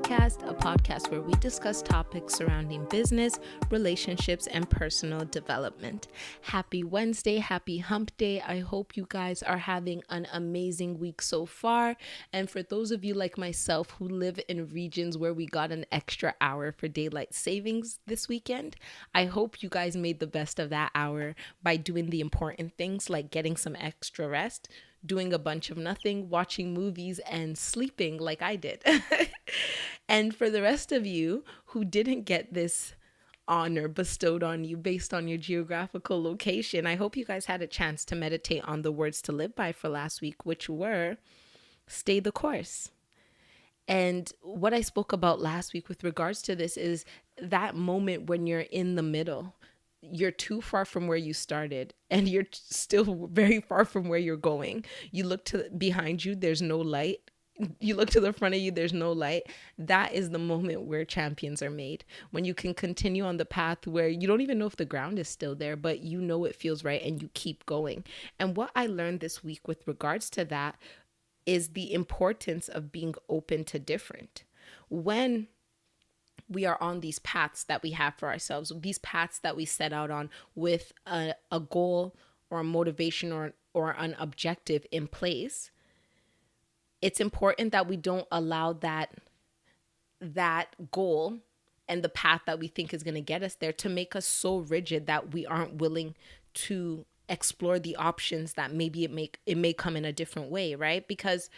Podcast, a podcast where we discuss topics surrounding business, relationships, and personal development. Happy Wednesday, happy hump day. I hope you guys are having an amazing week so far. And for those of you like myself who live in regions where we got an extra hour for daylight savings this weekend, I hope you guys made the best of that hour by doing the important things like getting some extra rest, doing a bunch of nothing, watching movies, and sleeping like I did. And for the rest of you who didn't get this honor bestowed on you based on your geographical location, I hope you guys had a chance to meditate on the words to live by for last week, which were stay the course. And what I spoke about last week with regards to this is that moment when you're in the middle. You're too far from where you started and you're still very far from where you're going. You look to behind you, there's no light. You look to the front of you, there's no light. That is the moment where champions are made. When you can continue on the path where you don't even know if the ground is still there, but you know it feels right and you keep going. And what I learned this week with regards to that is the importance of being open to different. When we are on these paths that we have for ourselves, these paths that we set out on with a goal or a motivation or an objective in place, it's important that we don't allow that goal and the path that we think is going to get us there to make us so rigid that we aren't willing to explore the options that maybe it may come in a different way, right? Because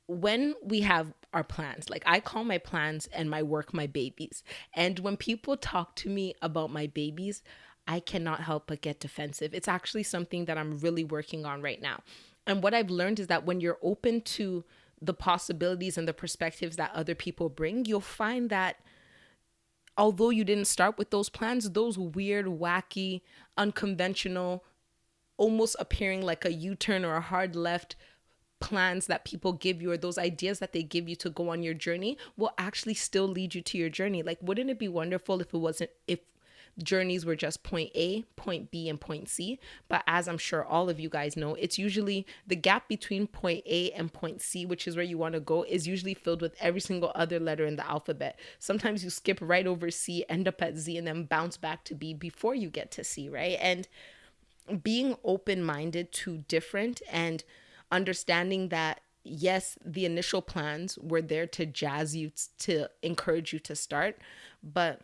when we have our plans, like I call my plans and my work my babies. And when people talk to me about my babies, I cannot help but get defensive. It's actually something that I'm really working on right now. And what I've learned is that when you're open to the possibilities and the perspectives that other people bring, you'll find that although you didn't start with those plans, those weird, wacky, unconventional, almost appearing like a U-turn or a hard left plans that people give you, or those ideas that they give you to go on your journey, will actually still lead you to your journey. Like, wouldn't it be wonderful if journeys were just point A, point B, and point C? But as I'm sure all of you guys know, it's usually the gap between point A and point C, which is where you want to go, is usually filled with every single other letter in the alphabet. Sometimes you skip right over C, end up at Z, and then bounce back to B before you get to C, right? And being open-minded to different and understanding that, yes, the initial plans were there to jazz you, to encourage you to start, but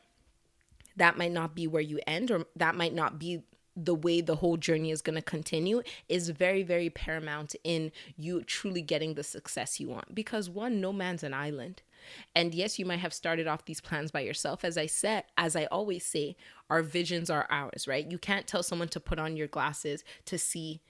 that might not be where you end, or that might not be the way the whole journey is going to continue, is very, very paramount in you truly getting the success you want. Because one, no man's an island. And yes, you might have started off these plans by yourself. As I always say, our visions are ours, right? You can't tell someone to put on your glasses to see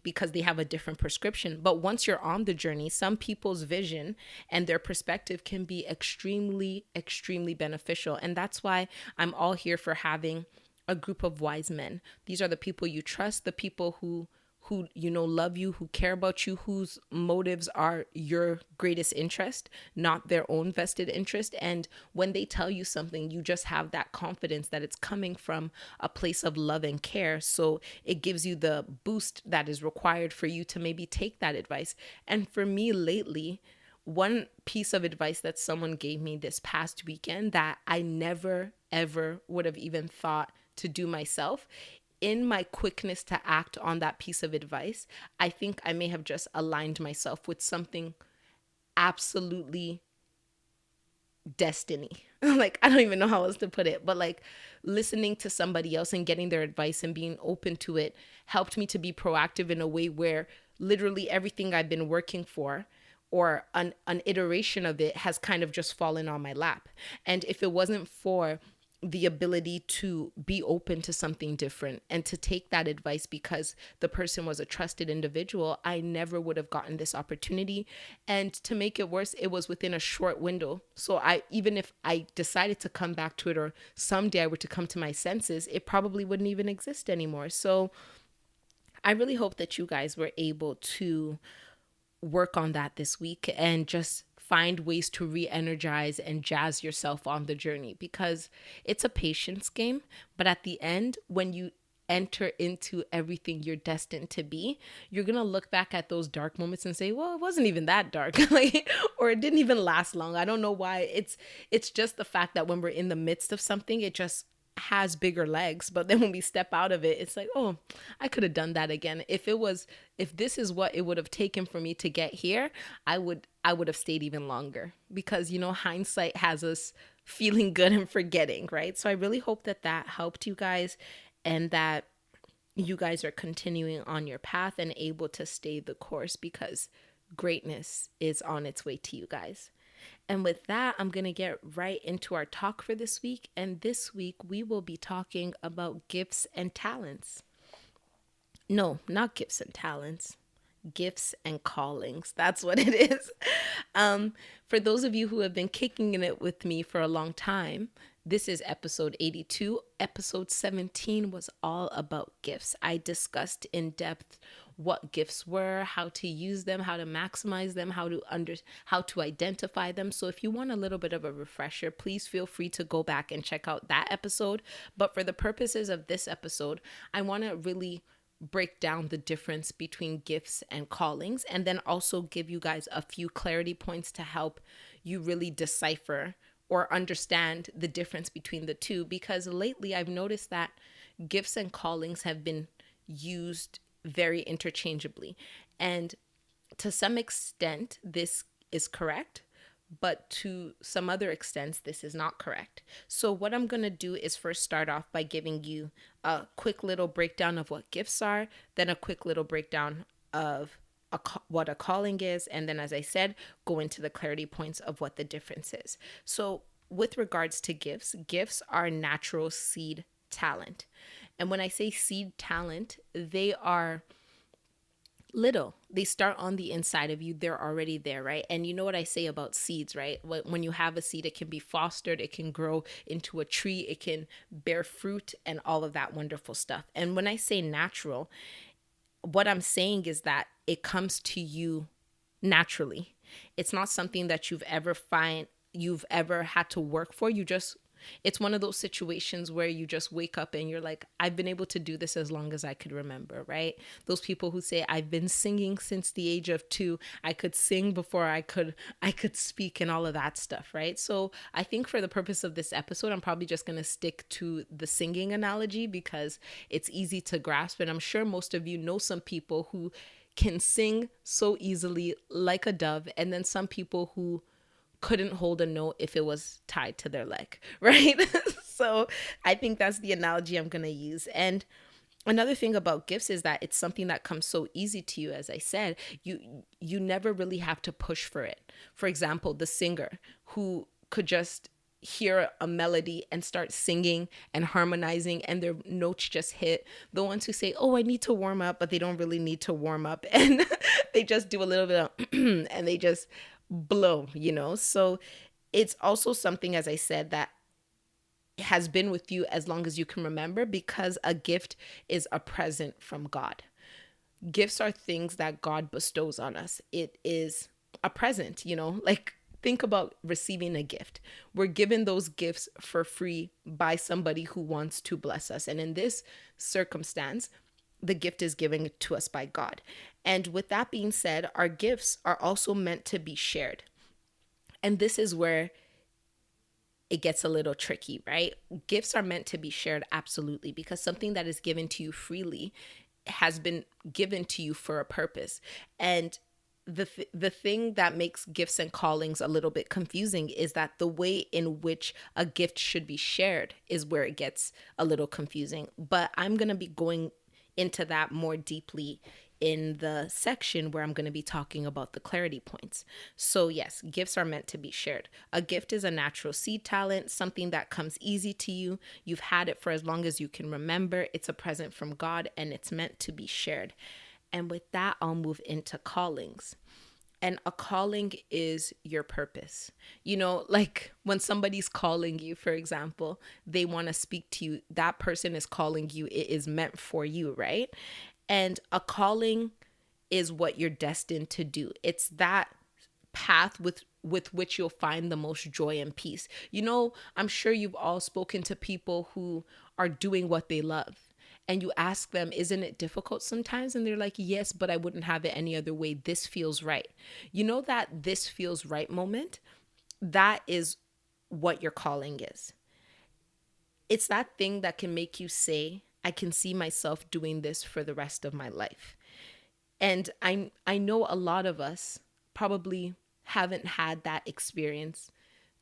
because they have a different prescription. But once you're on the journey, some people's vision and their perspective can be extremely, extremely beneficial. And that's why I'm all here for having a group of wise men. These are the people you trust, the people who love you, who care about you, whose motives are your greatest interest, not their own vested interest. And when they tell you something, you just have that confidence that it's coming from a place of love and care. So it gives you the boost that is required for you to maybe take that advice. And for me lately, one piece of advice that someone gave me this past weekend that I never, ever would have even thought to do myself, in my quickness to act on that piece of advice, I think I may have just aligned myself with something absolutely destiny. Like, I don't even know how else to put it, but like listening to somebody else and getting their advice and being open to it helped me to be proactive in a way where literally everything I've been working for, or an iteration of it, has kind of just fallen on my lap. And if it wasn't for the ability to be open to something different and to take that advice because the person was a trusted individual, I never would have gotten this opportunity. And to make it worse, it was within a short window. So even if I decided to come back to it, or someday I were to come to my senses, it probably wouldn't even exist anymore. So I really hope that you guys were able to work on that this week and just find ways to re-energize and jazz yourself on the journey, because it's a patience game. But at the end, when you enter into everything you're destined to be, you're going to look back at those dark moments and say, well, it wasn't even that dark. Like, or it didn't even last long. I don't know why. It's just the fact that when we're in the midst of something, it just has bigger legs, but then when we step out of it, it's like, oh, I could have done that again. If this is what it would have taken for me to get here, I would have stayed even longer, because hindsight has us feeling good and forgetting, right? So I really hope that helped you guys, and that you guys are continuing on your path and able to stay the course, because greatness is on its way to you guys. And with that, I'm going to get right into our talk for this week. And this week, we will be talking about gifts and talents. No, not gifts and talents. Gifts and callings. That's what it is. For those of you who have been kicking in it with me for a long time, this is episode 82. Episode 17 was all about gifts. I discussed in depth what gifts were, how to use them, how to maximize them, how to identify them. So if you want a little bit of a refresher, please feel free to go back and check out that episode. But for the purposes of this episode, I want to really break down the difference between gifts and callings, and then also give you guys a few clarity points to help you really decipher or understand the difference between the two. Because lately I've noticed that gifts and callings have been used very interchangeably, and to some extent this is correct, but to some other extents, this is not correct. So what I'm going to do is first start off by giving you a quick little breakdown of what gifts are, then a quick little breakdown of what a calling is, and then, as I said, go into the clarity points of what the difference is. So with regards to gifts, gifts are natural seed talent. And when I say seed talent, they are little. They start on the inside of you. They're already there, right? And you know what I say about seeds, right? When you have a seed, it can be fostered, it can grow into a tree, it can bear fruit, and all of that wonderful stuff. And when I say natural, what I'm saying is that it comes to you naturally. It's not something that you've ever had to work for. It's one of those situations where you just wake up and you're like, I've been able to do this as long as I could remember, right? Those people who say, I've been singing since the age of 2. I could sing before I could speak, and all of that stuff, right? So I think for the purpose of this episode, I'm probably just going to stick to the singing analogy, because it's easy to grasp. And I'm sure most of you know some people who can sing so easily like a dove, and then some people who couldn't hold a note if it was tied to their leg, right? So I think that's the analogy I'm going to use. And another thing about gifts is that it's something that comes so easy to you. As I said, you never really have to push for it. For example, the singer who could just hear a melody and start singing and harmonizing, and their notes just hit. The ones who say, oh, I need to warm up, but they don't really need to warm up, and they just do a little bit of and they just blow. So it's also something, as I said, that has been with you as long as you can remember, because a gift is a present from God. Gifts are things that God bestows on us. It is a present, like, think about receiving a gift. We're given those gifts for free by somebody who wants to bless us. And in this circumstance, the gift is given to us by God. And with that being said, our gifts are also meant to be shared. And this is where it gets a little tricky, right? Gifts are meant to be shared, absolutely, because something that is given to you freely has been given to you for a purpose. And the thing that makes gifts and callings a little bit confusing is that the way in which a gift should be shared is where it gets a little confusing. But I'm going to be going into that more deeply in the section where I'm going to be talking about the clarity points. So yes, gifts are meant to be shared. A gift is a natural seed talent, something that comes easy to you. You've had it for as long as you can remember. It's a present from God, and it's meant to be shared. And with that, I'll move into callings. And a calling is your purpose. Like when somebody's calling you, for example, they want to speak to you. That person is calling you. It is meant for you, right? And a calling is what you're destined to do. It's that path with which you'll find the most joy and peace. I'm sure you've all spoken to people who are doing what they love. and you ask them, isn't it difficult sometimes? And they're like, yes, but I wouldn't have it any other way. This feels right. You know, that this feels right moment, that is what your calling is. It's that thing that can make you say, I can see myself doing this for the rest of my life. And I know a lot of us probably haven't had that experience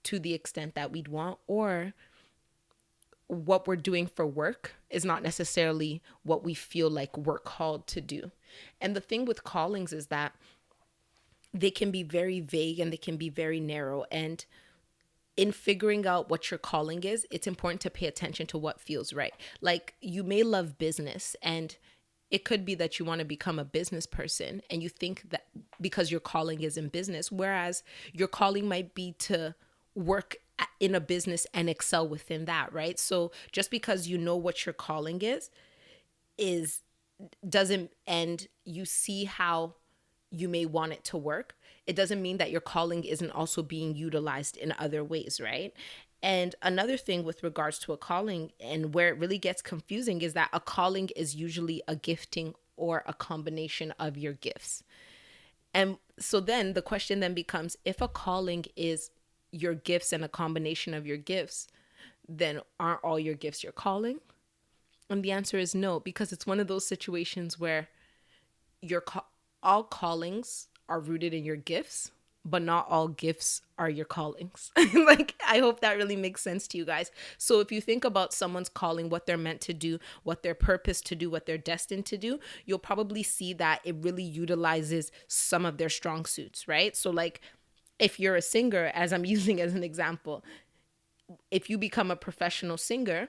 to the extent that we'd want, or what we're doing for work is not necessarily what we feel like we're called to do. And the thing with callings is that they can be very vague and they can be very narrow. And in figuring out what your calling is, it's important to pay attention to what feels right. Like, you may love business, and it could be that you want to become a business person and you think that because your calling is in business, whereas your calling might be to work in a business and excel within that, right? So just because you know what your calling is doesn't, and you see how you may want it to work, it doesn't mean that your calling isn't also being utilized in other ways, right? And another thing with regards to a calling, and where it really gets confusing, is that a calling is usually a gifting or a combination of your gifts. And so then the question then becomes, if a calling is your gifts and a combination of your gifts, then aren't all your gifts your calling? And the answer is no, because it's one of those situations where all callings are rooted in your gifts, but not all gifts are your callings. Like, I hope that really makes sense to you guys. So if you think about someone's calling, what they're meant to do, what their purpose to do, what they're destined to do, you'll probably see that it really utilizes some of their strong suits, right? So like, if you're a singer, as I'm using as an example, if you become a professional singer,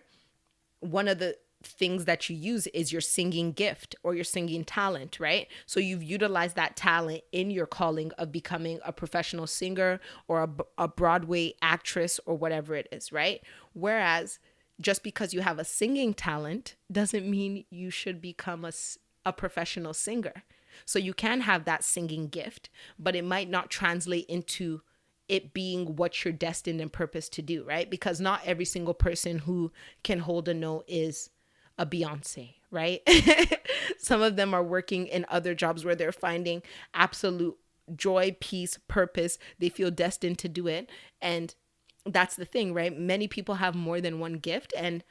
one of the things that you use is your singing gift or your singing talent, right? So you've utilized that talent in your calling of becoming a professional singer or a Broadway actress or whatever it is, right? Whereas just because you have a singing talent doesn't mean you should become a professional singer. So you can have that singing gift, but it might not translate into it being what you're destined and purposed to do, right? Because not every single person who can hold a note is a Beyonce, right? Some of them are working in other jobs where they're finding absolute joy, peace, purpose. They feel destined to do it. And that's the thing, right? Many people have more than one gift, and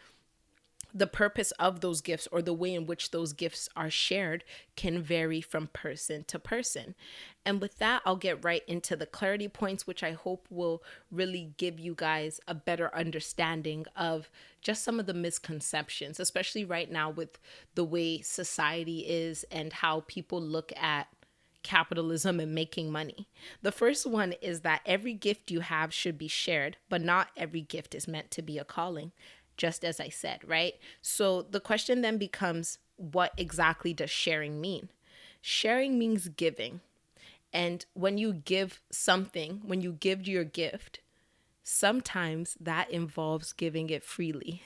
the purpose of those gifts or the way in which those gifts are shared can vary from person to person. And with that, I'll get right into the clarity points, which I hope will really give you guys a better understanding of just some of the misconceptions, especially right now with the way society is and how people look at capitalism and making money. The first one is that every gift you have should be shared, but not every gift is meant to be a calling, just as I said, right? So the question then becomes, what exactly does sharing mean? Sharing means giving. And when you give something, when you give your gift, sometimes that involves giving it freely.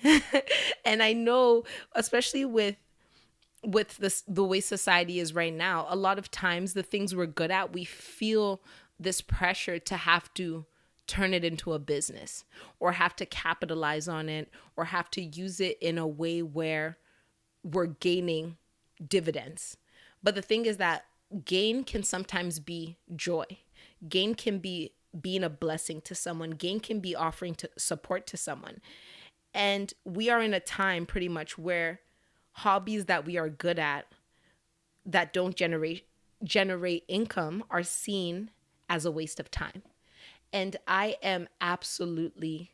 And I know, especially with this, the way society is right now, a lot of times the things we're good at, we feel this pressure to have to turn it into a business or have to capitalize on it or have to use it in a way where we're gaining dividends. But the thing is that gain can sometimes be joy. Gain can be being a blessing to someone. Gain can be offering to support to someone. And we are in a time pretty much where hobbies that we are good at that don't generate income are seen as a waste of time. And I am absolutely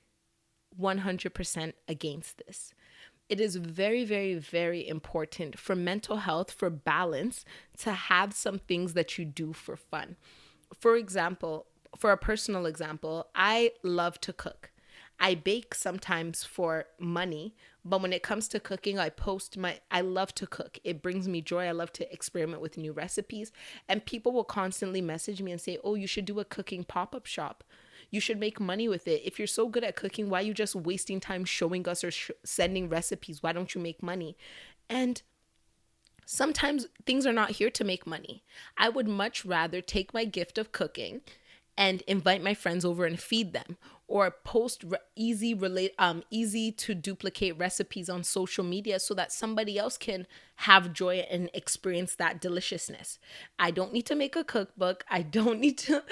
100% against this. It is very, very, very important for mental health, for balance, to have some things that you do for fun. For example, for a personal example, I love to cook. I bake sometimes for money, but when it comes to cooking, I love to cook. It brings me joy. I love to experiment with new recipes. And people will constantly message me and say, oh, you should do a cooking pop-up shop. You should make money with it. If you're so good at cooking, why are you just wasting time showing us or sending recipes? Why don't you make money? And sometimes things are not here to make money. I would much rather take my gift of cooking and invite my friends over and feed them, or post easy to duplicate recipes on social media so that somebody else can have joy and experience that deliciousness. I don't need to make a cookbook. I don't need to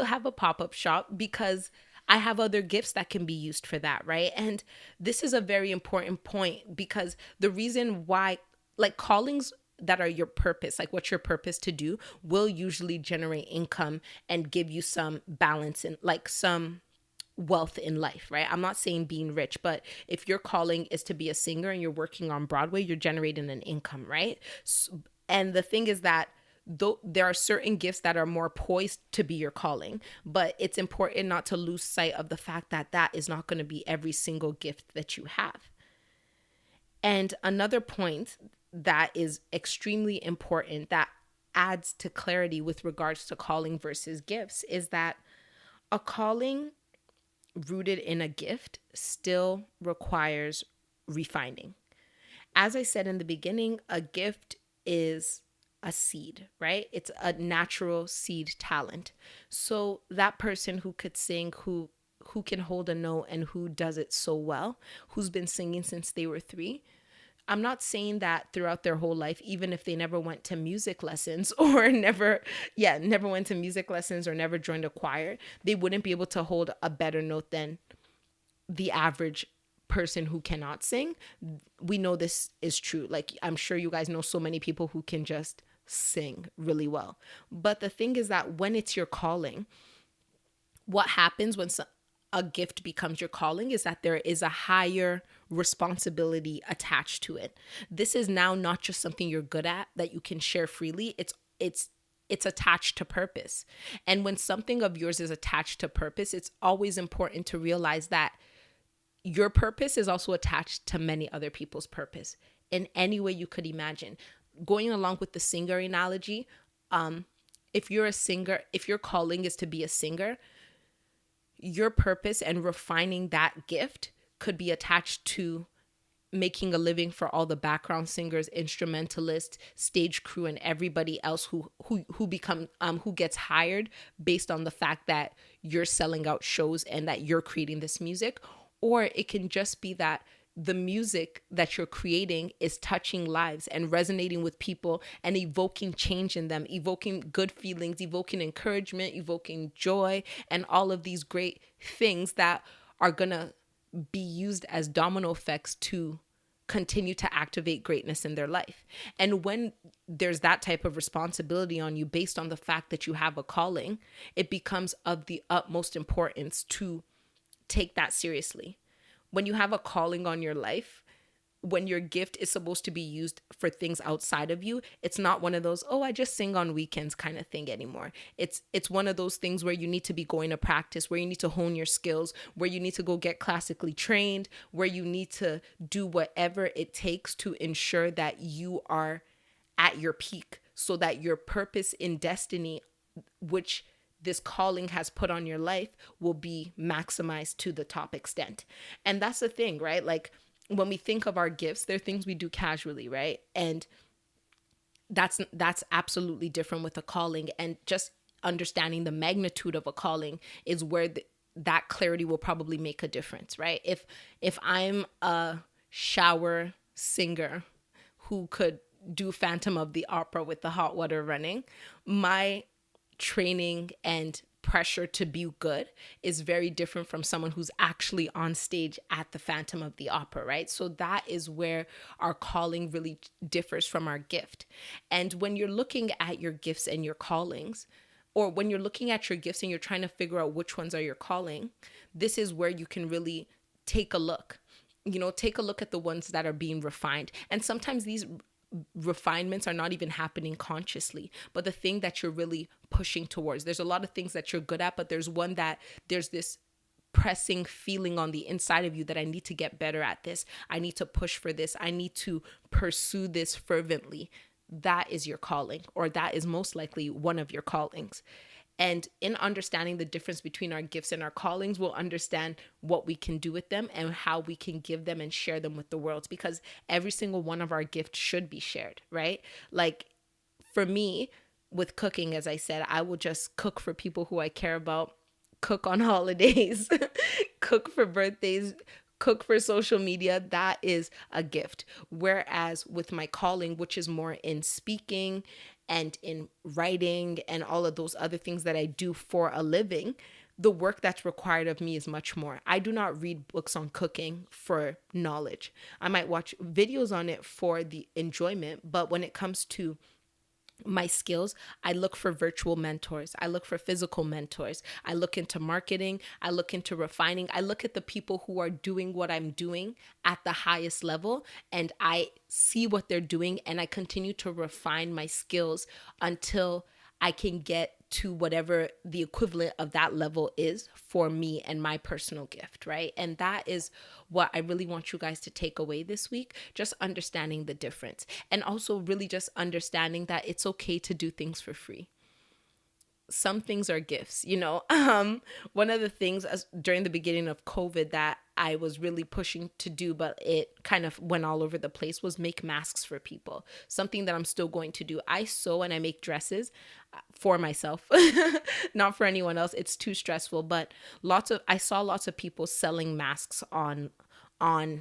have a pop-up shop, because I have other gifts that can be used for that, right? And this is a very important point, because the reason why, like, callings that are your purpose, like what's your purpose to do, will usually generate income and give you some balance and like some wealth in life, right? I'm not saying being rich, but if your calling is to be a singer and you're working on Broadway, you're generating an income, right? So, and the thing is that though there are certain gifts that are more poised to be your calling, but it's important not to lose sight of the fact that that is not going to be every single gift that you have. And another point that is extremely important that adds to clarity with regards to calling versus gifts is that a calling rooted in a gift still requires refining. As I said in the beginning, a gift is a seed, right? It's a natural seed talent. So that person who could sing, who can hold a note and who does it so well, who's been singing since they were 3, I'm not saying that throughout their whole life, even if they never went to music lessons or never went to music lessons or never joined a choir, they wouldn't be able to hold a better note than the average person who cannot sing. We know this is true. Like, I'm sure you guys know so many people who can just sing really well. But the thing is that when it's your calling, what happens when a gift becomes your calling is that there is a higher responsibility attached to it. This is now not just something you're good at that you can share freely. It's attached to purpose. And when something of yours is attached to purpose, it's always important to realize that your purpose is also attached to many other people's purpose in any way you could imagine. Going along with the singer analogy, if you're a singer, if your calling is to be a singer, your purpose and refining that gift could be attached to making a living for all the background singers, instrumentalists, stage crew, and everybody else who gets hired based on the fact that you're selling out shows and that you're creating this music. Or it can just be that the music that you're creating is touching lives and resonating with people and evoking change in them, evoking good feelings, evoking encouragement, evoking joy, and all of these great things that are going to be used as domino effects to continue to activate greatness in their life. And when there's that type of responsibility on you based on the fact that you have a calling, it becomes of the utmost importance to take that seriously. When you have a calling on your life, when your gift is supposed to be used for things outside of you, it's not one of those, oh, I just sing on weekends kind of thing anymore. It's one of those things where you need to be going to practice, where you need to hone your skills, where you need to go get classically trained, where you need to do whatever it takes to ensure that you are at your peak so that your purpose in destiny, which this calling has put on your life, will be maximized to the top extent. And that's the thing, right? Like, when we think of our gifts, they're things we do casually, right? And that's absolutely different with a calling. And just understanding the magnitude of a calling is where that clarity will probably make a difference, right? If I'm a shower singer who could do Phantom of the Opera with the hot water running, my training and pressure to be good is very different from someone who's actually on stage at the Phantom of the Opera, right? So that is where our calling really differs from our gift. And when you're looking at your gifts and your callings, or when you're looking at your gifts and you're trying to figure out which ones are your calling, this is where you can really take a look. Take a look at the ones that are being refined. And sometimes these refinements are not even happening consciously, but the thing that you're really pushing towards. There's a lot of things that you're good at, but there's one that there's this pressing feeling on the inside of you that I need to get better at this. I need to push for this. I need to pursue this fervently. That is your calling, or that is most likely one of your callings. And in understanding the difference between our gifts and our callings, we'll understand what we can do with them and how we can give them and share them with the world, because every single one of our gifts should be shared, right? Like, for me, with cooking, as I said, I will just cook for people who I care about, cook on holidays, cook for birthdays, cook for social media. That is a gift. Whereas with my calling, which is more in speaking and in writing and all of those other things that I do for a living, the work that's required of me is much more. I do not read books on cooking for knowledge. I might watch videos on it for the enjoyment, but when it comes to my skills, I look for virtual mentors. I look for physical mentors. I look into marketing. I look into refining. I look at the people who are doing what I'm doing at the highest level, and I see what they're doing, and I continue to refine my skills until I can get to whatever the equivalent of that level is for me and my personal gift, right? And that is what I really want you guys to take away this week, just understanding the difference. And also really just understanding that it's okay to do things for free. Some things are gifts, you know. One of the things during the beginning of COVID that I was really pushing to do, but it kind of went all over the place, was make masks for people. Something that I'm still going to do. I sew and I make dresses for myself, not for anyone else. It's too stressful, but I saw lots of people selling masks on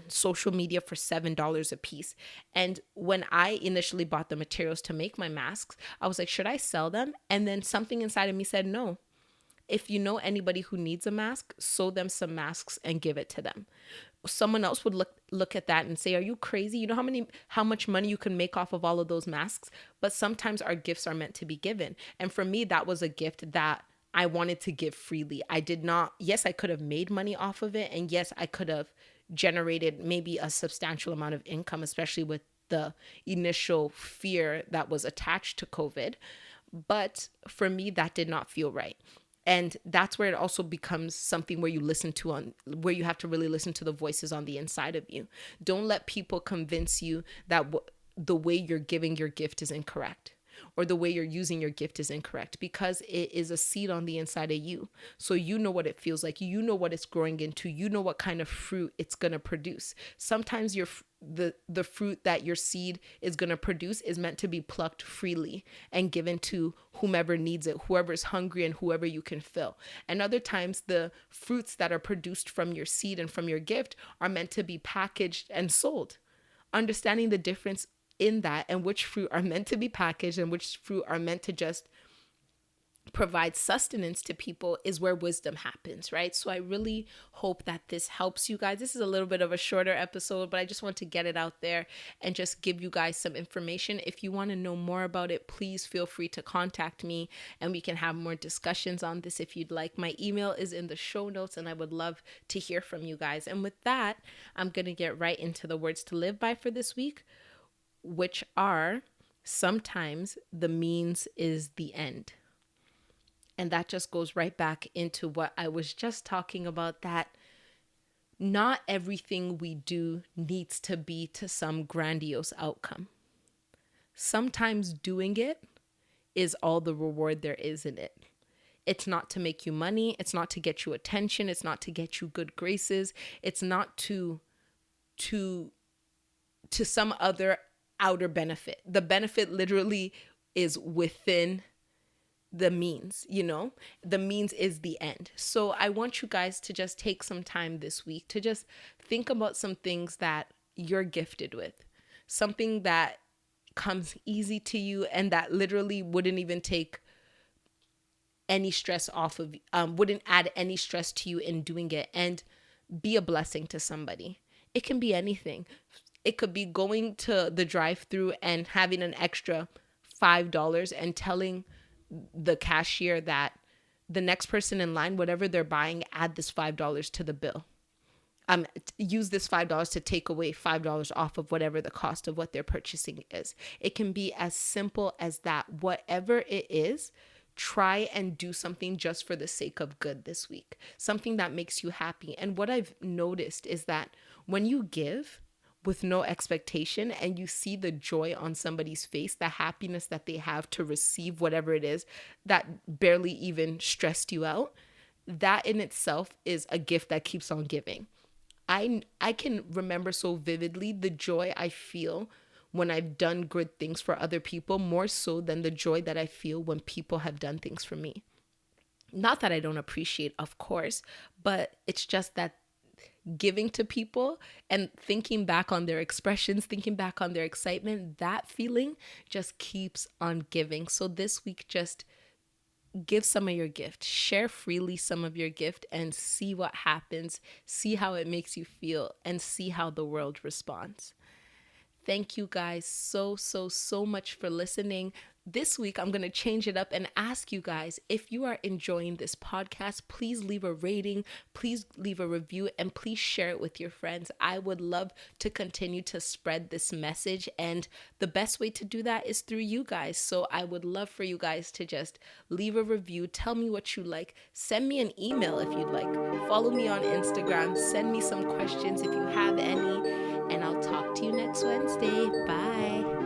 social media for $7 a piece. And when I initially bought the materials to make my masks, I was like, should I sell them? And then something inside of me said, no. If you know anybody who needs a mask, sew them some masks and give it to them. Someone else would look at that and say, are you crazy? You know how much money you can make off of all of those masks? But sometimes our gifts are meant to be given. And for me, that was a gift that I wanted to give freely. I did not, yes, I could have made money off of it. And yes, I could have generated maybe a substantial amount of income, especially with the initial fear that was attached to COVID. But for me, that did not feel right. And that's where it also becomes something where where you have to really listen to the voices on the inside of you. Don't let people convince you that the way you're giving your gift is incorrect, or the way you're using your gift is incorrect, because it is a seed on the inside of you. So you know what it feels like. You know what it's growing into. You know what kind of fruit it's going to produce. Sometimes the fruit that your seed is going to produce is meant to be plucked freely and given to whomever needs it, whoever's hungry and whoever you can fill. And other times the fruits that are produced from your seed and from your gift are meant to be packaged and sold. Understanding the difference in that, and which fruit are meant to be packaged and which fruit are meant to just provide sustenance to people, is where wisdom happens, right? So I really hope that this helps you guys. This is a little bit of a shorter episode, but I just want to get it out there and just give you guys some information. If you want to know more about it, please feel free to contact me and we can have more discussions on this if you'd like. My email is in the show notes and I would love to hear from you guys. And with that, I'm going to get right into the words to live by for this week, which are, sometimes the means is the end. And that just goes right back into what I was just talking about, that not everything we do needs to be to some grandiose outcome. Sometimes doing it is all the reward there is in it. It's not to make you money. It's not to get you attention. It's not to get you good graces. It's not to some other outer benefit. The benefit literally is within the means, you know. The means is the end. So I want you guys to just take some time this week to just think about some things that you're gifted with, something that comes easy to you and that literally wouldn't even take any stress off of, wouldn't add any stress to you in doing it, and be a blessing to somebody. It can be anything. It could be going to the drive-through and having an extra $5 and telling the cashier that the next person in line, whatever they're buying, add this $5 to the bill. Use this $5 to take away $5 off of whatever the cost of what they're purchasing is. It can be as simple as that. Whatever it is, try and do something just for the sake of good this week. Something that makes you happy. And what I've noticed is that when you give with no expectation and you see the joy on somebody's face, the happiness that they have to receive whatever it is that barely even stressed you out, that in itself is a gift that keeps on giving. I can remember so vividly the joy I feel when I've done good things for other people, more so than the joy that I feel when people have done things for me. Not that I don't appreciate, of course, but it's just that giving to people and thinking back on their expressions, thinking back on their excitement, that feeling just keeps on giving. So this week, just give some of your gift, share freely some of your gift, and see what happens, see how it makes you feel, and see how the world responds. Thank you guys so much for listening. This week, I'm going to change it up and ask you guys, if you are enjoying this podcast, please leave a rating, please leave a review, and please share it with your friends. I would love to continue to spread this message, and the best way to do that is through you guys. So I would love for you guys to just leave a review, tell me what you like, send me an email if you'd like, follow me on Instagram, send me some questions if you have any, and I'll talk to you next Wednesday. Bye.